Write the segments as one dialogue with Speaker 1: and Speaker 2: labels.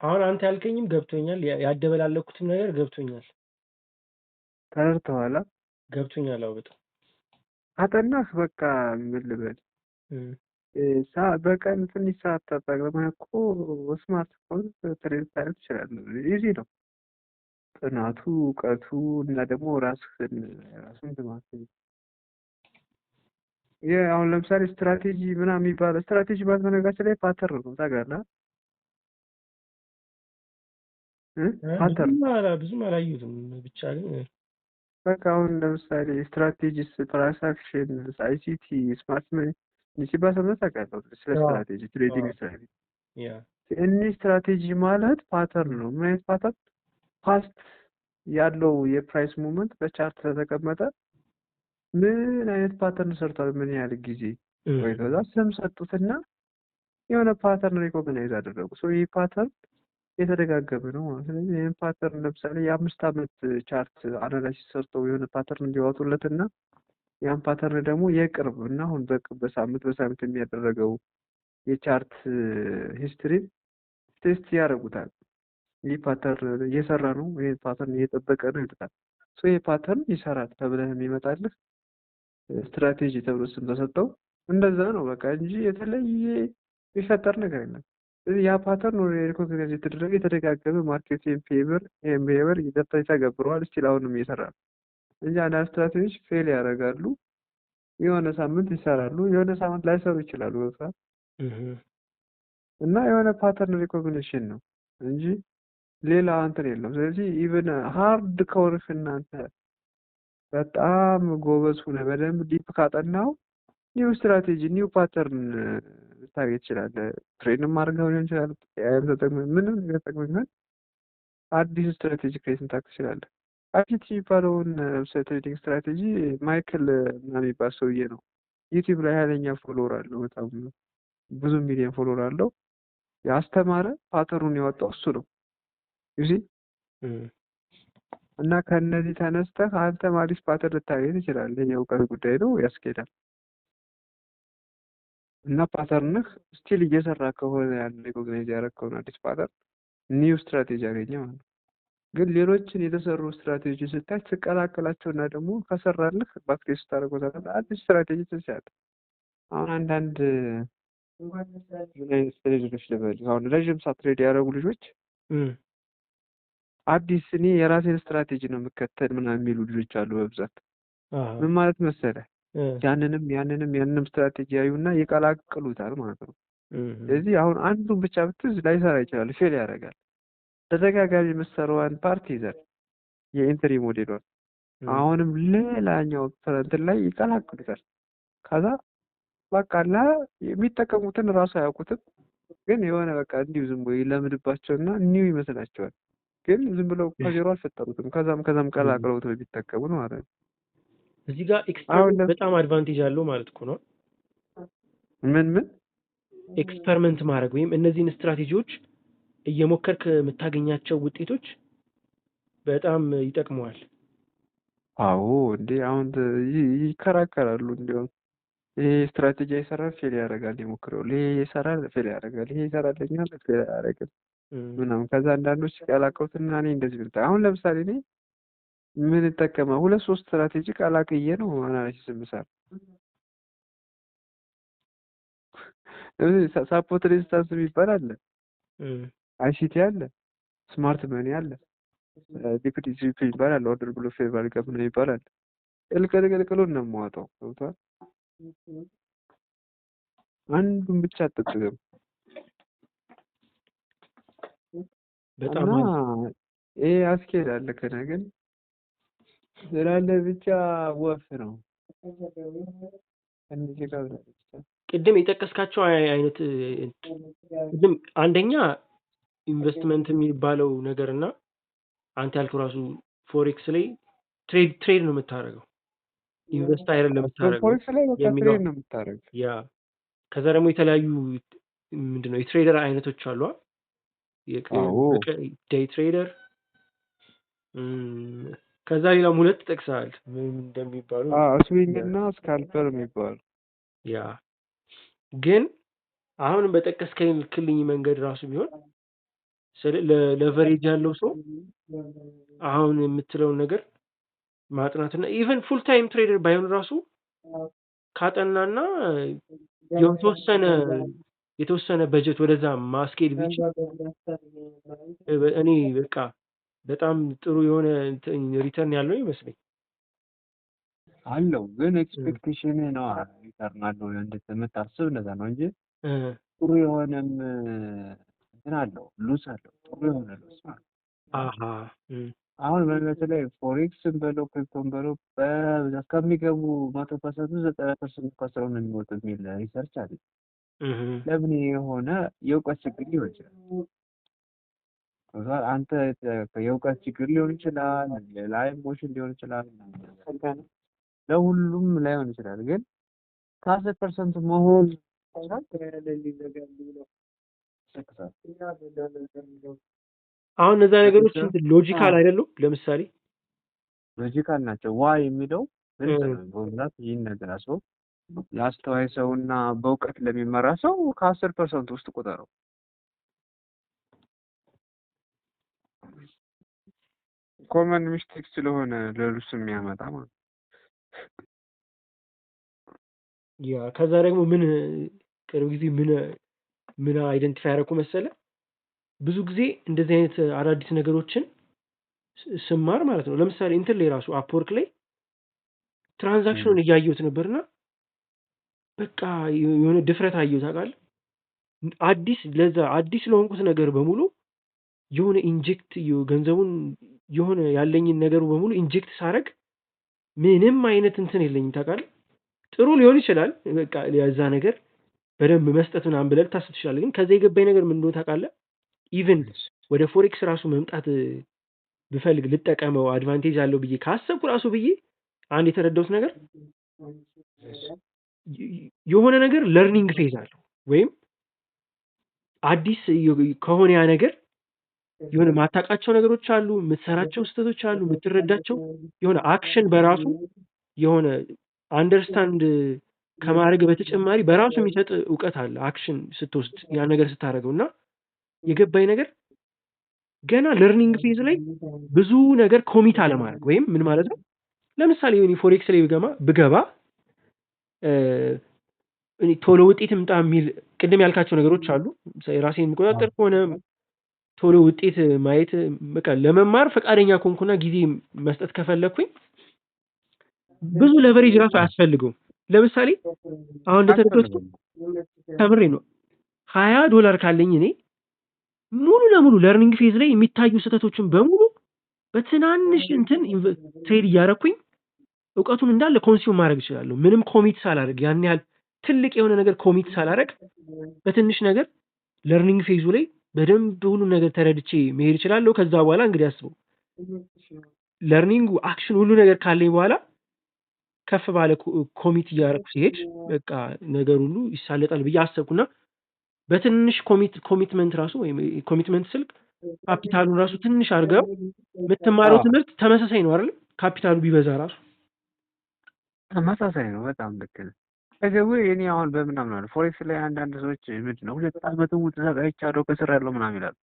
Speaker 1: አሁን አንተ ያልከኝም ገብቶኛል። ያደበላለኩትም ነገር ገብቶኛል።
Speaker 2: ተረድተዋል?
Speaker 1: ገብቶኛል። አዎ በጣም
Speaker 2: አጠናህ በቃ ምን ልበል በቀን ትንሽ ሰዓት ተጠቅመህ እኮ ስማርትፎን ትሬድ ታደርግ ትችላለህ። ኢዚ ነው ጥናቱ፣ እውቀቱ እና ደግሞ ራስን ትማት አሁን ለምሳሌ ስትራቴጂ ምናምን የሚባለው ስትራቴጂ ማለት በነገራችን ላይ ፓተርን ነው ታውቃለህ? ፓተርን
Speaker 1: ብዙም አላየሁትም ብቻ ግን
Speaker 2: በቃ አሁን ለምሳሌ ስትራቴጂስ፣ ትራንሳክሽን፣ አይሲቲ፣ ስማርት መኒ ሲባል ሰምተህ ታውቃለህ? ስለ ስትራቴጂ ትሬዲንግ ስትራቴጂ እኒህ ስትራቴጂ ማለት ፓተርን ነው። ምን አይነት ፓተርን? ፓስት ያለው የፕራይስ ሙቭመንት በቻርት ስለተቀመጠ ምን አይነት ፓተርን ሰርቷል፣ ምን ያህል ጊዜ ወይ ከዛ ስም ሰጡትና የሆነ ፓተርን ሪኮግናይዝ አደረጉ። ይህ ፓተርን የተደጋገመ ነው ማለት። ስለዚህ ይህን ፓተርን ለምሳሌ የ5 ዓመት ቻርት አናላይሲስ ሰርተው የሆነ ፓተርን እንዲያወጡለት እና ያን ፓተርን ደግሞ የቅርብ እና አሁን በሳምንት የሚያደረገው የቻርት ሂስትሪ ቴስት ያደርጉታል። ይህ ፓተርን እየሰራ ነው፣ ይህ ፓተርን እየጠበቀ ነው ይሉታል። ይህ ፓተርን ይሰራል ተብለህ የሚመጣልህ ስትራቴጂ ተብሎ ስም ተሰጠው። እንደዛ ነው በቃ እንጂ የተለየ የሚፈጠር ነገር የለም። ስለዚህ ያ ፓተርን ወደ ሪኮግናይዝ የተደረገ የተደጋገመ ማርኬት ቢሄቨር ይተገብረዋል። ስቲል አሁንም እየሰራ ነው እንጂ አንዳንድ ስትራቴጂዎች ፌል ያደርጋሉ። የሆነ ሳምንት ይሰራሉ፣ የሆነ ሳምንት ላይሰሩ ይችላሉ በሰዓት እና የሆነ ፓተርን ሪኮግኒሽን ነው እንጂ ሌላ እንትን የለም። ስለዚህ ኢቨን ሃርድ ከሆንክ እናንተ በጣም ጎበዝ ሁነ በደንብ ዲፕ ካጠናው ኒው ስትራቴጂ ኒው ፓተርን ልታገኝ ትችላለህ። ትሬንም አድርገው ሊሆን ይችላል፣ ምንም ነገር ተጠቅመህ አዲስ ስትራቴጂ ክሬት ልታደርግ ትችላለህ። አይሲቲ የሚባለውን ትሬዲንግ ስትራቴጂ ማይክል ምናምን የሚባል ሰውዬ ነው። ዩቲዩብ ላይ ኃይለኛ ፎሎወር አለው፣ በጣም ብዙ ሚሊዮን ፎሎወር አለው። ያስተማረ ፓተሩን ያወጣው እሱ ነው ዩሲ እና ከነዚህ ተነስተህ አንተ አዲስ ፓተርን ልታገኝ ትችላለህ። የእውቀት ጉዳይ ነው፣ ያስኬዳል። እና ፓተርንህ ስቲል እየሰራ ከሆነ ያን ሪኮግናይዝ ያደረግከውን አዲስ ፓተርን ኒው ስትራቴጂ ያገኘ ማለት ነው። ግን ሌሎችን የተሰሩ ስትራቴጂ ስታይ ትቀላቀላቸውና ደግሞ ከሰራልህ ባክቴስ ስታደርገው አዲስ ስትራቴጂ ትችላለህ። አሁን አንዳንድ ምን አይነት ትሬደሮች ልበል፣ አሁን ረዥም ሰዓት ትሬድ ያደረጉ ልጆች አዲስ እኔ የራሴን ስትራቴጂ ነው የምከተል ምናምን የሚሉ ልጆች አሉ በብዛት። ምን ማለት መሰለህ ያንንም ስትራቴጂ ያዩና ይቀላቅሉታል ማለት ነው። ስለዚህ አሁን አንዱን ብቻ ብትይዝ ላይሰራ ይችላል፣ ፌል ያደርጋል። ተደጋጋሚ የምትሰራዋን ፓርቲ ይዘን የኢንትሪ ሞዴሏን አሁንም ሌላኛው እንትን ላይ ይቀላቅሉታል። ከዛ በቃ የሚጠቀሙትን እራሱ አያውቁትም፣ ግን የሆነ በቃ እንዲሁ ዝም ብሎ ይለምድባቸውና ኒው ይመስላቸዋል። ግን ዝም ብለው ከዜሮ አልፈጠሩትም። ከዛም ቀላቅለውት ቢጠቀሙት ማለት ነው።
Speaker 1: እዚህ ጋር ኤክስፐሪመንት በጣም አድቫንቴጅ አለው ማለት እኮ ነው።
Speaker 2: ምን
Speaker 1: ኤክስፐሪመንት ማድረግ ወይም እነዚህን ስትራቴጂዎች እየሞከርክ የምታገኛቸው ውጤቶች በጣም ይጠቅመዋል።
Speaker 2: አዎ እንዴ አሁን ይከራከራሉ። እንዲያውም ይሄ ስትራቴጂ ይሰራል፣ ፌል ያደርጋል፣ ይሞክረው። ይሄ ይሰራል፣ ፌል ያደርጋል፣ ይሄ ይሰራልኛል፣ ፌል ያደርጋል ምናምን። ከዛ አንዳንዶች ቀላቀውትና እኔ እንደዚህ ብልታ አሁን ለምሳሌ እኔ ምን እጠቀማ 2-3 ስትራቴጂ ቀላቅዬ ነው አናሊሲስ የምሰራ። ሳፖርት ሬዚስታንስ የሚባል አለ፣ አይሲቲ አለ፣ ስማርት መኒ አለ፣ ሊኩዲቲ ይባላል፣ ኦርደር ብሎ ፌቨር ገብ ነው ይባላል። ቅልቅሉን ነው የማወጣው። ገብቶሃል? አንዱን ብቻ አትጠቀም
Speaker 1: በጣም
Speaker 2: ይሄ ያስኬዳል። ከነ ግን ስላለ ብቻ ወፍ ነው።
Speaker 1: ቅድም የጠቀስካቸው አይነት ቅድም አንደኛ ኢንቨስትመንት የሚባለው ነገርና አንተ ያልከው ራሱ ፎሬክስ ላይ ትሬድ ነው የምታደርገው፣ ኢንቨስት አይደለም የምታደርገው።
Speaker 2: ፎሬክስ ላይ በቃ ትሬድ ነው የምታደርገው።
Speaker 1: ያ ከዛ ደግሞ የተለያዩ ምንድነው የትሬደር አይነቶች አሉ። ዴይ ትሬደር፣ ከዛ ሌላም ሁለት ጠቅሰሃል ምን እንደሚባሉ
Speaker 2: ስዊንግ እና ስካልፐር የሚባሉ።
Speaker 1: ያ ግን አሁን በጠቀስከኝ ክልኝ መንገድ ራሱ ቢሆን ለቨሬጅ ያለው ሰው አሁን የምትለውን ነገር ማጥናትና ኢቨን ፉል ታይም ትሬደር ባይሆን ራሱ ካጠናና የተወሰነ በጀት ወደዛ ማስኬድ ቢችል እኔ በቃ በጣም ጥሩ የሆነ ሪተርን ያለው ይመስለኝ
Speaker 2: አለው። ግን ኤክስፔክቴሽን ነው ሪተርን አለው እንደምታስብ እንደዛ ነው እንጂ ጥሩ የሆነም እንትን አለው ሉስ አለው ጥሩ የሆነ ሉስ ማለት አሁን በተለይ ፎሬክስን በለው ክሪፕቶን በለው በብዛት ከሚገቡ 100% 90% ከስራው ነው የሚወጡት የሚል ሪሰርች አለ። ለምን የሆነ የእውቀት ችግር ሊሆን ይችላል። አንተ የእውቀት ችግር ሊሆን ይችላል፣ ሌላ ኢሞሽን ሊሆን ይችላል፣ ለሁሉም ላይሆን ይችላል። ግን ከ10% መሆን
Speaker 1: አሁን እነዛ ነገሮች ሎጂካል አይደሉም። ለምሳሌ
Speaker 2: ሎጂካል ናቸው። ዋይ የሚለው በብዛት ይህን ነገር ሰው ለአስተዋይ ሰውና በእውቀት ለሚመራ ሰው ከ10% ውስጥ ቁጠረው። ኮመን ሚስቴክ ስለሆነ ለሉስ የሚያመጣ ማለት
Speaker 1: ያ ከዛ ደግሞ ምን ቅርብ ጊዜ ምን አይደንቲፋይ ያደረኩ መሰለ ብዙ ጊዜ እንደዚህ አይነት አዳዲስ ነገሮችን ስማር ማለት ነው። ለምሳሌ እንትን ላይ ራሱ አፕወርክ ላይ ትራንዛክሽኑን እያየሁት ነበርና በቃ የሆነ ድፍረት አየሁ ታውቃለህ። አዲስ ለሆንኩት ነገር በሙሉ የሆነ ኢንጀክት ገንዘቡን የሆነ ያለኝን ነገሩ በሙሉ ኢንጀክት ሳረግ ምንም አይነት እንትን የለኝም ታውቃለህ። ጥሩ ሊሆን ይችላል በቃ ያዛ ነገር በደንብ መስጠት ምናምን ብለህ ታስብ ትችላለህ። ግን ከዛ የገባኝ ነገር ምን እንደሆነ ታውቃለህ? ኢቭን ወደ ፎሬክስ ራሱ መምጣት ብፈልግ ልጠቀመው አድቫንቴጅ አለው ብዬ ካሰብኩ ራሱ ብዬ አንድ የተረዳሁት ነገር የሆነ ነገር ለርኒንግ ፌዝ አለው ወይም አዲስ ከሆነ ያ ነገር የሆነ ማታውቃቸው ነገሮች አሉ፣ የምትሰራቸው ስህተቶች አሉ፣ የምትረዳቸው የሆነ አክሽን በራሱ የሆነ አንደርስታንድ ከማድረግ በተጨማሪ በራሱ የሚሰጥ እውቀት አለ። አክሽን ስትወስድ ያ ነገር ስታደርገውና የገባኝ ነገር ገና ለርኒንግ ፌዝ ላይ ብዙ ነገር ኮሚት አለማድረግ ወይም ምን ማለት ነው? ለምሳሌ እኔ ፎሬክስ ላይ ብገባ እኔ ቶሎ ውጤት ምጣ የሚል ቅድም ያልካቸው ነገሮች አሉ። ራሴን የምቆጣጠር ከሆነ ቶሎ ውጤት ማየት በቃ ለመማር ፈቃደኛ ኮንኩና ጊዜ መስጠት ከፈለኩኝ ብዙ ለቨሬጅ ራሱ አያስፈልገውም። ለምሳሌ አሁን እንደተረዳሁት ተምሬ ነው $20 ካለኝ እኔ ሙሉ ለሙሉ ለርኒንግ ፌዝ ላይ የሚታዩ ስህተቶችን በሙሉ በትናንሽ እንትን ትሬድ እያደረኩኝ እውቀቱን እንዳለ ኮንሱም ማድረግ እችላለሁ። ምንም ኮሚት ሳላደርግ ያን ያህል ትልቅ የሆነ ነገር ኮሚት ሳላደርግ በትንሽ ነገር ለርኒንግ ፌዙ ላይ በደንብ ሁሉ ነገር ተረድቼ መሄድ እችላለሁ። ከዛ በኋላ እንግዲህ አስበው ለርኒንጉ አክሽን ሁሉ ነገር ካለኝ በኋላ ከፍ ባለ ኮሚት እያደረኩ ሲሄድ በቃ ነገር ሁሉ ይሳለጣል ብዬ አሰብኩና በትንሽ ኮሚትመንት ራሱ ወይም ኮሚትመንት ስልክ ካፒታሉን ራሱ ትንሽ አድርገው የምትማረው ትምህርት ተመሳሳይ ነው አይደል? ካፒታሉ ቢበዛ ራሱ
Speaker 2: ተመሳሳይ ነው። በጣም ልክ ነው። እኔ አሁን በምናምን አለ ፎሬክስ ላይ አንዳንድ ሰዎች ምንድን ነው 2 ዓመት ሙሉ ተዘጋጅቻለሁ ከስራለሁ ምናምን ይላሉ።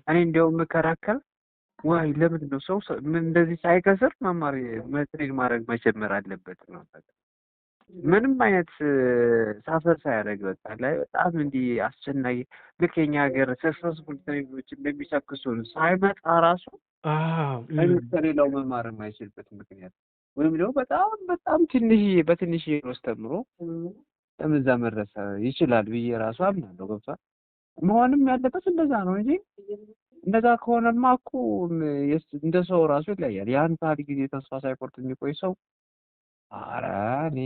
Speaker 2: እኔ እንዲያውም መከራከል ዋይ ለምንድን ነው ሰው እንደዚህ ሳይከስር መማር ትሬድ ማድረግ መጀመር አለበት ነው። ምንም አይነት ሳፈር ሳያደርግ በቃ ላይ በጣም እንዲህ አስጨናቂ ልክ የኛ ሀገር ሰክሰስፉል ትሬዶች እንደሚሰክሱን ሳይመጣ ራሱ ከሌላው መማር የማይችልበት ምክንያት ወይም ደግሞ በጣም በትንሽ ውስጥ ተምሮ እዛ መድረስ ይችላል ብዬ ራሱ አምናለሁ። ገብቷል። መሆንም ያለበት እንደዛ ነው እንጂ እንደዛ ከሆነማ እኮ እንደ ሰው ራሱ ይለያል። ያን ታህል ጊዜ ተስፋ ሳይቆርጥ የሚቆይ ሰው ኧረ እኔ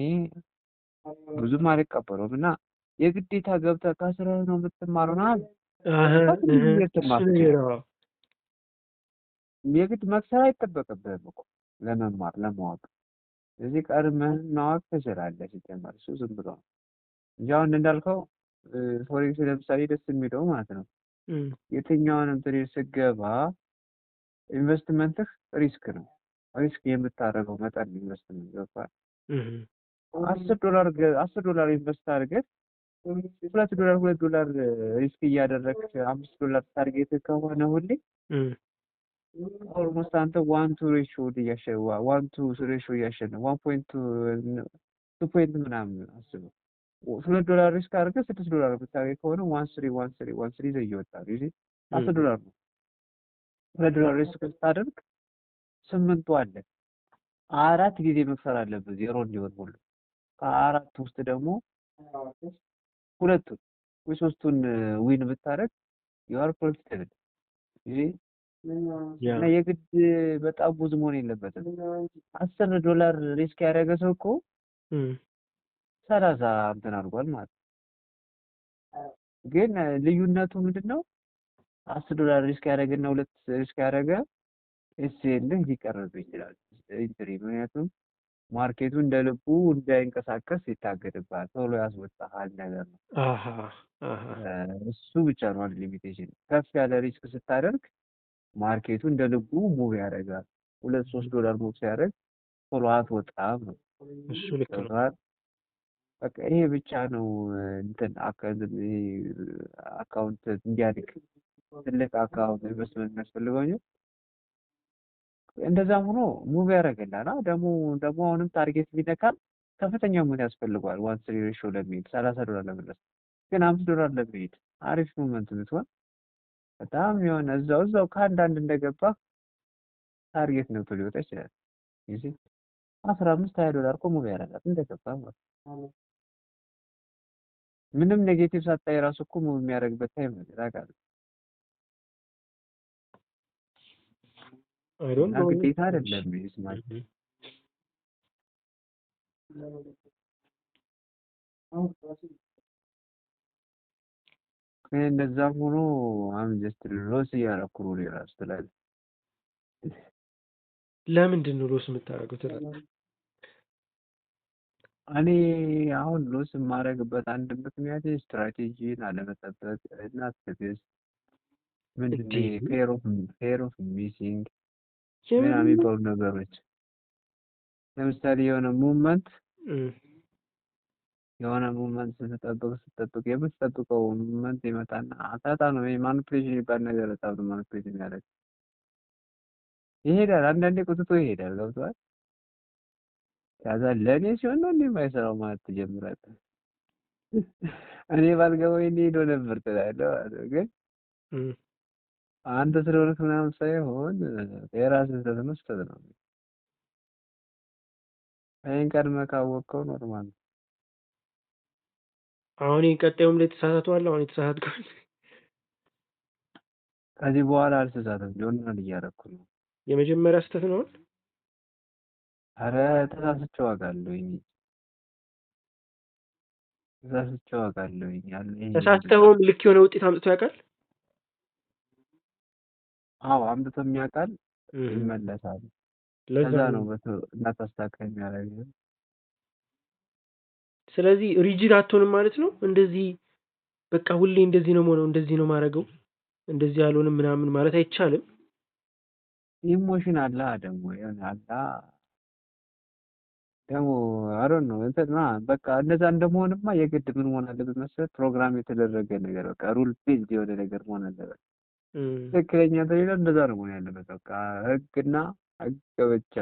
Speaker 2: ብዙም አልቀበለውም። እና የግዴታ ገብተህ ከስረህ ነው የምትማረው ናል የግድ መክሰር አይጠበቅብህም እኮ ለመማር ለማወቅ። ስለዚህ ቀድመህ ማወቅ ትችላለህ። ሲጀመር እሱ ዝም ብሎ ነው እንጂ አሁን እንዳልከው ፎሬክስ ለምሳሌ ደስ የሚለው ማለት ነው የትኛውንም ትሬድ ስገባ ኢንቨስትመንትህ ሪስክ ነው። ሪስክ የምታደርገው መጠን ኢንቨስትመንት ገባህ $10 ኢንቨስት አድርገህ $2 ሪስክ እያደረግህ $5 ታርጌት ከሆነ ሁሌ ኦልሞስት አንተ 1 ሬሾ እያሸነፍ 1.2 ምናምን አስበው። $2 ሪስክ አድርገህ $6 ብታገኝ ከሆነ 1.3 ይዘህ እየወጣህ ነው። $10 ነው። $2 ሪስክ ስታደርግ 8 አለ። 4 ጊዜ መክሰር አለብህ ዜሮ እንዲሆን ሁሉ። ከ4 ውስጥ ደግሞ 2 ወይ 3 ዊን ብታደርግ ዩአር ፕሮፊታብል። እና የግድ በጣም ብዙ መሆን የለበትም። $10 ሪስክ ያደረገ ሰው እኮ 30 እንትን አድርጓል ማለት ነው። ግን ልዩነቱ ምንድነው? $10 ሪስክ ያደረገና 2 ሪስክ ያደረገ ኤስኤልህ ሊቀርብ ይችላል ኢንትሪ። ምክንያቱም ማርኬቱ እንደ ልቡ እንዳይንቀሳቀስ ይታገድባል፣ ቶሎ ያስወጣሃል ነገር ነው። እሱ ብቻ ነው አንድ ሊሚቴሽን። ከፍ ያለ ሪስክ ስታደርግ ማርኬቱ እንደ ልቡ ሙቭ ያደርጋል። $2-3 ሙቭ ሲያደርግ ቶሎ አትወጣም ነው።
Speaker 1: እሱ ልክ ነው።
Speaker 2: በቃ ይሄ ብቻ ነው እንትን አካውንት እንዲያድግ ትልቅ አካውንት ኢንቨስትመንት የሚያስፈልገው እንጂ እንደዛም ሆኖ ሙቭ ያደርግልሃል። ደግሞ አሁንም ታርጌት ቢነካል ከፍተኛ ሙቭ ያስፈልገዋል። 1-3 ሬሾ ለሚሄድ $30 ለመድረስ ግን $5 ለሚሄድ አሪፍ ሞመንት ብትሆን በጣም የሆነ እዛው ከአንዳንድ እንደገባ ታርጌት ነው ሊወጣ ይችላል። እሺ $15-20 እኮ ሙቭ ያደርጋል እንደገባ ማለት ነው። ምንም ኔጌቲቭ ሳታይ ራሱ እኮ ሙቭ የሚያደርግበት ታይም ነው ታውቃለህ። ግዴታ አይደለም ይስማል። እንደዛም ሆኖ አሁን ጀስት ሎስ እያደረኩ ነው እራሱ ትላለህ።
Speaker 1: ለምንድን ነው ሎስ የምታደርገው ትላለህ?
Speaker 2: እኔ አሁን ሎስ የማደርግበት አንድ ምክንያት ስትራቴጂን አለመጠበቅ እና ትዕግስት ፌር ኦፍ ሚሲንግ ምናምን የሚባሉ ነገሮች። ለምሳሌ የሆነ ሙቭመንት ስትጠብቅ የምትጠብቀው ሙቭመንት ይመጣና አታታ ነው። ማኒፕሌሽን የሚባል ነገር በጣም ነው ማኒፕሌት የሚያደርግ። ይሄዳል፣ አንዳንዴ ቁጥቶ ይሄዳል። ገብቶሃል? ከዛ ለእኔ ሲሆን ነው እንዲህ የማይሰራው ማለት ትጀምራለህ። እኔ ባልገባኝ እኔ ሄዶ ነበር ትላለህ ማለት ነው። ግን አንተ ስለሆነ ምናምን ሳይሆን የራስህን ስህተት ነው። ይሄን ቀድመህ ካወቅከው ኖርማል ነው።
Speaker 1: አሁን ቀጣዩም ላይ ተሳሳተዋለሁ። አሁን የተሳሳትከው
Speaker 2: ከዚህ በኋላ አልተሳሳትም። ጆርናል እያደረኩ ነው።
Speaker 1: የመጀመሪያ ስህተት ነው።
Speaker 2: አረ ተሳስቼ አውቃለሁኝ።
Speaker 1: ተሳስተኸው ልክ የሆነ ውጤት አምጥቶ ያውቃል?
Speaker 2: አዎ አምጥቶ የሚያውቃል። ይመለሳል። ለዛ ነው እናታስተካክል የሚያደርገው።
Speaker 1: ስለዚህ ሪጂድ አትሆንም ማለት ነው። እንደዚህ በቃ ሁሌ እንደዚህ ነው የምሆነው፣ እንደዚህ ነው ማረገው፣ እንደዚህ ያልሆንም ምናምን ማለት አይቻልም።
Speaker 2: ኢሞሽን አለ ደግሞ ደግሞ አሮን ነው እንትና በቃ እንደዛ እንደመሆንማ የግድ ምን መሆን አለበት መሰለህ? ፕሮግራም የተደረገ ነገር በቃ ሩል ቤዝድ የሆነ ነገር መሆን አለበት። ትክክለኛ ተሌላ እንደዛ ነው መሆን ያለበት። በቃ ህግና ህግ ብቻ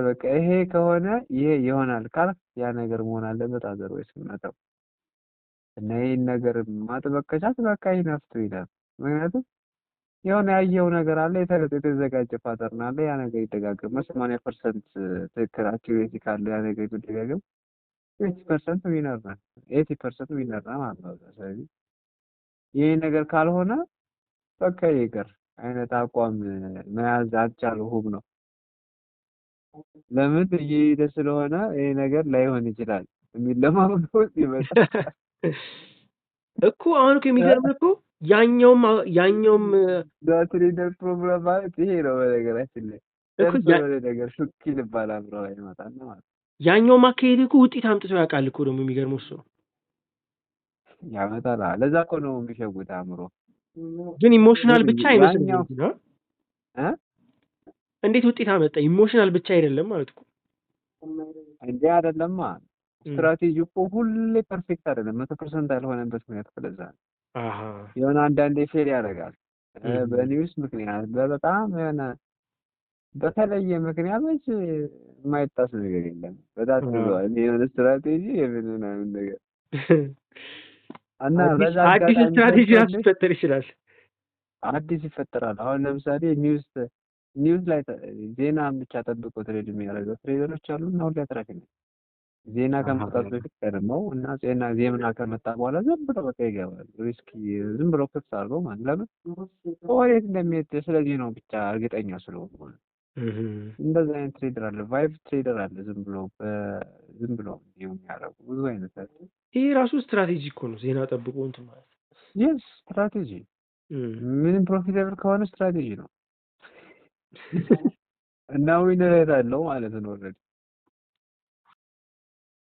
Speaker 2: በቃ ይሄ ከሆነ ይሄ ይሆናል ካልክ ያ ነገር መሆን አለበት። አዘርወይስ መተው እና ይሄን ነገር ማጥበቅ ከቻልክ በቃ ይነፍቱ ይላል። ምክንያቱም የሆነ ያየው ነገር አለ፣ የተዘጋጀ ፓተርን አለ። ያ ነገር ይደጋገማል። 80% ትክክል አኪዩሬሲ ካለው ያ ነገር ይደጋገም 80% ዊነር ነው፣ 80% ዊነር ነው ማለት ነው። ስለዚህ ይሄ ነገር ካልሆነ በቃ ይቅር አይነት አቋም መያዝ አልቻልሁም ነው። ለምን እየሄደ ስለሆነ ይሄ ነገር ላይሆን ይችላል የሚል ለማመን ይመጣል
Speaker 1: እኮ። አሁን እኮ የሚገርምህ እኮ ያኛውም
Speaker 2: ትሬደር ፕሮግራም ማለት ይሄ ነው። በነገራችን ላይ ነገር ሹኪል ይባላል አብሮ ላይ ይመጣል ማለት
Speaker 1: ያኛውም አካሄድ እኮ ውጤት አምጥቶ ያውቃል እኮ። ደግሞ የሚገርመው እሱ ነው።
Speaker 2: ያመጣል። ለዛ እኮ ነው የሚሸጉት አእምሮ።
Speaker 1: ግን ኢሞሽናል ብቻ አይመስልም። እንዴት ውጤት አመጣ? ኢሞሽናል ብቻ አይደለም ማለት እኮ
Speaker 2: እንዴ? አይደለማ። ስትራቴጂ እኮ ሁሌ ፐርፌክት አይደለም፣ 100% ያልሆነበት ምክንያት ስለዛ ነው።
Speaker 1: አሃ
Speaker 2: የሆነ አንዳንዴ ፌል ያደርጋል። በኒውስ ምክንያት በጣም የሆነ በተለየ ምክንያቶች የማይጣስ ነገር የለም። በጣም ብለዋል የሆነ ስትራቴጂ ምናምን ነገር እና በዛ
Speaker 1: አዲስ ስትራቴጂ ሊፈጠር ይችላል።
Speaker 2: አዲስ ይፈጠራል። አሁን ለምሳሌ ኒውስ ላይ ዜና ብቻ ጠብቆ ትሬድ የሚያደርገው ትሬደሮች አሉ እና ሁሌ አትራፊ ነው። ዜና ከመውጣቱ በፊት ቀድመው እና ዜና ከመጣ በኋላ ዝም ብሎ በቃ ይገባል። ሪስክ ዝም ብሎ ክፍት አድርገው ማለት ለምን ወዴት እንደሚሄድ ስለዚህ ነው ብቻ እርግጠኛ ስለሆኑ ማለት እንደዚህ አይነት ትሬደር አለ። ቫይብ ትሬደር አለ። ዝም ብሎ የሚያደርጉ ብዙ አይነት አለ።
Speaker 1: ይሄ ራሱ ስትራቴጂ እኮ ነው። ዜና ጠብቆ እንትን ማለት
Speaker 2: የስ ስትራቴጂ ምንም ፕሮፊታብል ከሆነ ስትራቴጂ ነው እና ዊነር አለው ማለት ነው።